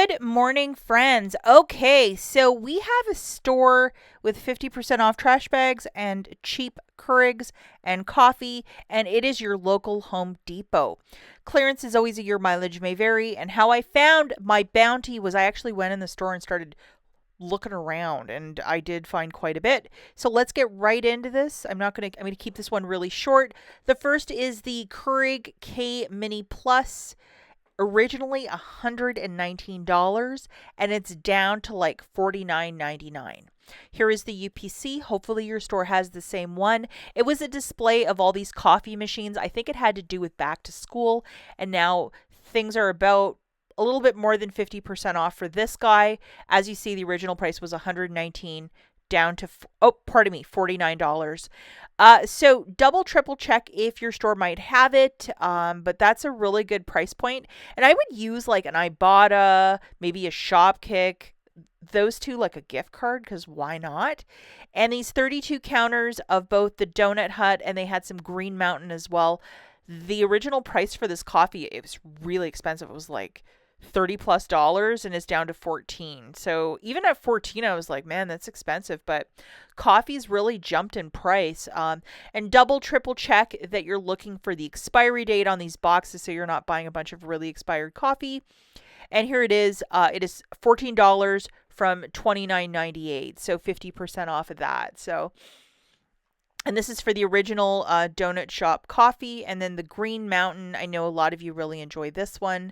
Good morning, friends. Okay, so we have a store with 50% off trash bags and cheap Keurigs and coffee, and it is your local Home Depot. Clearance is always a year, mileage may vary, and how I found my bounty was I actually went in the store and started looking around, and I did find quite a bit. So let's get right into this. I'm going to keep this one really short. The first is the Keurig K Mini Plus, originally $119, and it's down to like $49.99. Here is the UPC. Hopefully your store has the same one. It was a display of all these coffee machines. I think it had to do with back to school, and now things are about a little bit more than 50% off for this guy. As you see, the original price was $119, down to $49. So double triple check if your store might have it, but that's a really good price point. And I would use like an IBOTTA, maybe a Shopkick, those two, like a gift card, because why not? And these 32 counters of both the Donut Hut, and they had some Green Mountain as well. The original price for this coffee, it was really expensive. It was like $30+ and it's down to 14. So even at 14, I was like, man, that's expensive. But coffee's really jumped in price. And double triple check that you're looking for the expiry date on these boxes, so you're not buying a bunch of really expired coffee. And here it is. It is $14 from $29.98, so 50% off of that. So, and this is for the original Donut Shop coffee. And then the Green Mountain, I know a lot of you really enjoy this one,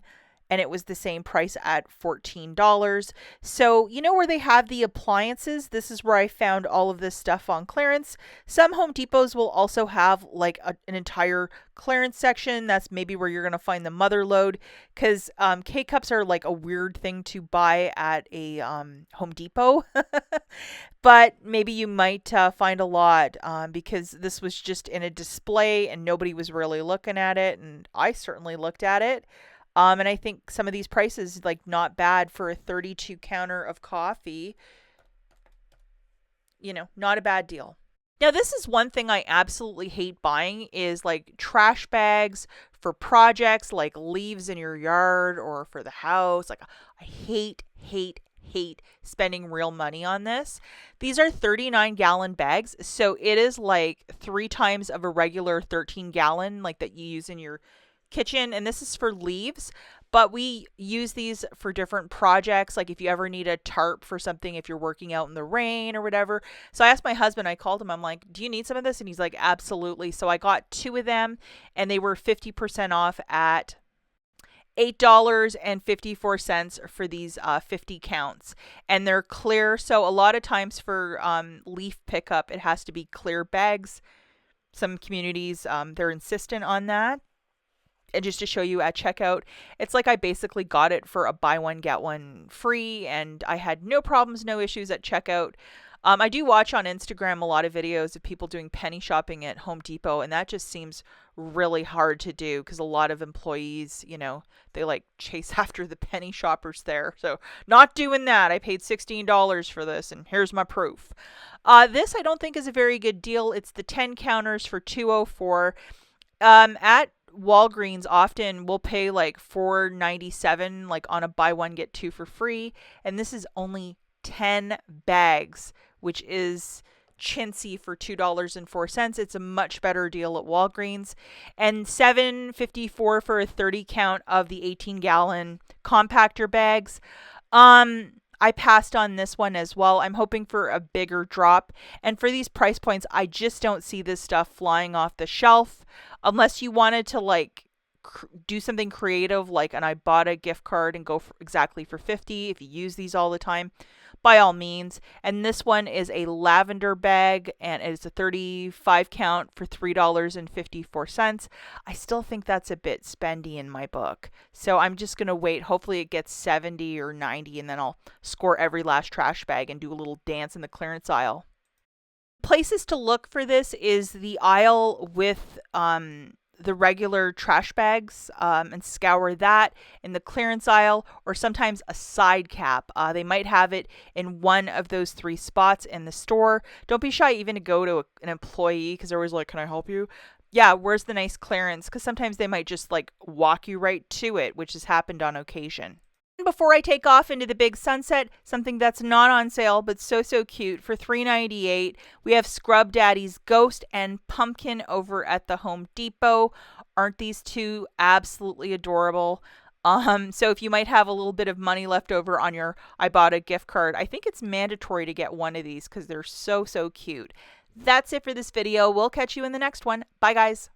and it was the same price at $14. So, you know where they have the appliances? This is where I found all of this stuff on clearance. Some Home Depots will also have like an entire clearance section. That's maybe where you're going to find the mother load, because K-Cups are like a weird thing to buy at a Home Depot. But maybe you might find a lot because this was just in a display and nobody was really looking at it. And I certainly looked at it. And I think some of these prices, like, not bad for a 32 counter of coffee. You know, not a bad deal. Now, this is one thing I absolutely hate buying is like trash bags for projects like leaves in your yard or for the house. Like, I hate spending real money on this. These are 39-gallon bags, so it is like 3 times of a regular 13-gallon like that you use in your kitchen, and this is for leaves, but we use these for different projects, like if you ever need a tarp for something, if you're working out in the rain or whatever. So I asked my husband, I called him, I'm like, do you need some of this? And he's like, absolutely. So I got 2 of them, and they were 50% off at $8.54 for these 50 counts, and they're clear. So a lot of times for leaf pickup, it has to be clear bags. Some communities, they're insistent on that. And just to show you at checkout, it's like I basically got it for a buy one, get one free, and I had no problems, no issues at checkout. I do watch on Instagram a lot of videos of people doing penny shopping at Home Depot, and that just seems really hard to do because a lot of employees, you know, they like chase after the penny shoppers there. So not doing that. I paid $16 for this, and here's my proof. This I don't think is a very good deal. It's the 10 counters for $204. At Walgreens, often we'll pay like $4.97 like on a buy one get 2 for free, and this is only 10 bags, which is chintzy for $2.04. It's a much better deal at Walgreens. And $7.54 for a 30 count of the 18-gallon compactor bags. I passed on this one as well. I'm hoping for a bigger drop. And for these price points, I just don't see this stuff flying off the shelf unless you wanted to like do something creative like an Ibotta gift card and go for exactly for 50 if you use these all the time, by all means. And this one is a lavender bag, and it's a 35 count for $3.54. I still think that's a bit spendy in my book, so I'm just going to wait. Hopefully it gets 70 or 90, and then I'll score every last trash bag and do a little dance in the clearance aisle. Places to look for this is the aisle with the regular trash bags, and scour that in the clearance aisle, or sometimes a side cap. They might have it in one of those 3 spots in the store. Don't be shy even to go to an employee, because they're always like, can I help you? Yeah, where's the nice clearance? Because sometimes they might just like walk you right to it, which has happened on occasion. before I take off into the big sunset, something that's not on sale but so cute for $3.98. We have Scrub Daddy's Ghost and Pumpkin over at the Home Depot. Aren't these two absolutely adorable? So if you might have a little bit of money left over on your IBOTTA gift card, I think it's mandatory to get one of these because they're so cute. That's it for this video. We'll catch you in the next one. Bye, guys.